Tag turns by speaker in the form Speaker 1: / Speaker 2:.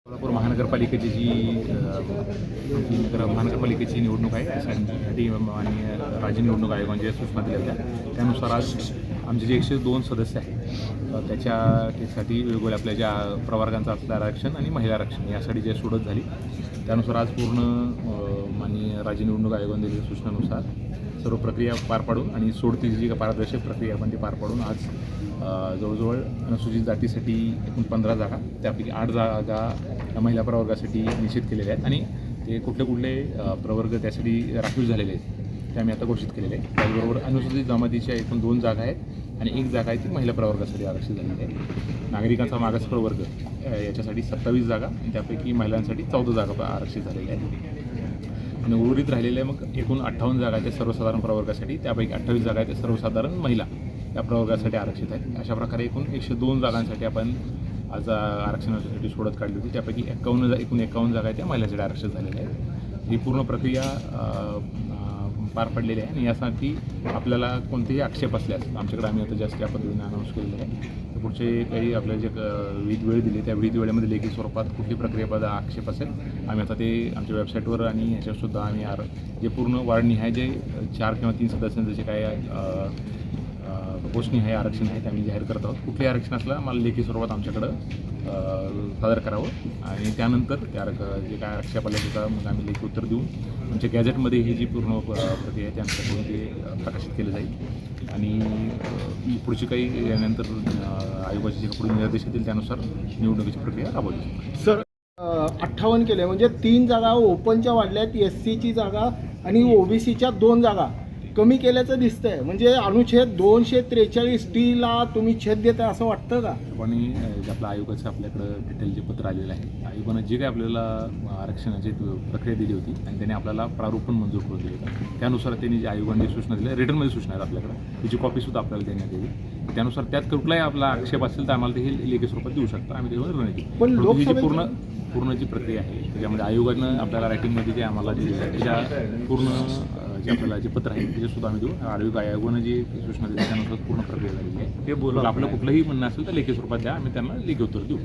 Speaker 1: सोलापूर महानगरपालिकेची महानगरपालिकेची निवडणूक आहे त्यासाठी आणि राज्य निवडणूक आयोगाने सूचना दिल्या त्यानुसार आज आमचे जे 102 सदस्य आहेत त्याच्यासाठी वेगवेगळ्या आपल्या ज्या प्रवर्गांचं असलं आरक्षण आणि महिला आरक्षण यासाठी जे सोडत झाली त्यानुसार आज पूर्ण माननीय राज्य निवडणूक आयोगाने दिलेल्या सूचनानुसार सर्व प्रक्रिया पार पाडून आणि सोडतीची जी पारदर्शक प्रक्रिया आपण ती पार पाडून आज जवळजवळ अनुसूचित जातीसाठी एकूण 15 जागा त्यापैकी 8 जागा महिला प्रवर्गासाठी निश्चित केलेल्या आहेत आणि ते कुठले प्रवर्ग त्यासाठी राखीव झालेले आहेत ते आम्ही आता घोषित केलेले आहे. त्याचबरोबर अनुसूचित जमातीच्या एकूण 2 जागा आहेत आणि 1 जागा आहे ती महिला प्रवर्गासाठी आरक्षित झालेली आहे. नागरिकांचा मागास प्रवर्ग याच्यासाठी 27 जागा आणि त्यापैकी महिलांसाठी 14 जागा आरक्षित झालेल्या आहेत आणि उर्वरित राहिलेल्या मग एकूण 58 जागा आहेत सर्वसाधारण प्रवर्गासाठी त्यापैकी 28 जागा आहेत सर्वसाधारण महिला या प्रवर्गासाठी आरक्षित आहेत. अशा प्रकारे एकूण 102 जागांसाठी आपण आज आरक्षणासाठी सोडत काढली होती त्यापैकी एकूण 51 जागा आहेत त्या महिलांसाठी आरक्षित झालेल्या आहेत. ही पूर्ण प्रक्रिया पार पडलेली आहे आणि यासाठी आपल्याला कोणतेही आक्षेप असल्यास आमच्याकडे आम्ही आता जास्त या पद्धतीने अनाऊन्स केलेले आहे. पुढचे काही आपल्याला जे विविध वेळ दिली त्या विविध वेळेमध्ये लेखी स्वरूपात कुठली प्रक्रियेबद्दल आक्षेप असेल आम्ही आता ते आमच्या वेबसाईटवर आणि ह्याच्यावरसुद्धा आम्ही जे पूर्ण वाढनिहाय जे 4 किंवा 3 सदस्यांचं जे काय पोस्टनिहाय आरक्षण आहे ते आम्ही जाहीर करत आहोत. कुठले आरक्षण असलं मला लेखी स्वरूपात आमच्याकडं सादर करावं आणि त्यानंतर त्या जे काय आक्षेप आले त्याचा मग आम्ही लेखी उत्तर देऊन आमच्या गॅझेटमध्ये ही जी पूर्ण प्रक्रिया आहे त्यानुसार ते प्रकाशित केलं जाईल आणि पुढची काही यानंतर आयोगाचे जे पुढे निर्देश येतील त्यानुसार निवडणुकीची प्रक्रिया राबवली जाईल.
Speaker 2: सर 58 केले म्हणजे 3 जागा ओपनच्या वाढल्यात, SCची जागा आणि OBCच्या 2 जागा कमी केल्याचं दिसतंय. म्हणजे अनुच्छेद 243 ला तुम्ही छेद देताय असं वाटतं का?
Speaker 1: आणि आपल्या आयोगाचं आपल्याकडं डिटेल जे पत्र आलेलं आहे आयोगानं जे काही आपल्याला आरक्षणाची प्रक्रिया दिली होती आणि त्याने आपल्याला प्रारूप पण मंजूर करून दिले होतं त्यानुसार त्यांनी जे आयोगाने सूचना दिल्या रिटर्नमध्ये सूचना आहेत आपल्याकडं त्याची कॉपीसुद्धा आपल्याला देण्यात येईल. त्यानुसार त्यात कुठलाही आपला आक्षेप असेल तर आम्हाला ते हे लेखी स्वरूपात देऊ शकता आम्ही त्याच्यावर निर्णय घेऊ.
Speaker 2: पण
Speaker 1: लोकसभेची पूर्ण जी प्रक्रिया आहे त्याच्यामध्ये आयोगानं आपल्याला रायटिंगमध्ये जे आम्हाला दिलेलं आहे त्याच्या पूर्ण जे आपल्याला जे पत्र आहे त्याच्यासुद्धा आम्ही देऊ. आयोगानं जी सूचना दिली त्यानुसार पूर्ण प्रक्रिया झालेली आहे ते बोलू आपलं कुठलंही म्हणणं असेल तर लेखी स्वरूपात द्या आम्ही त्यांना लेखी उत्तर देऊ.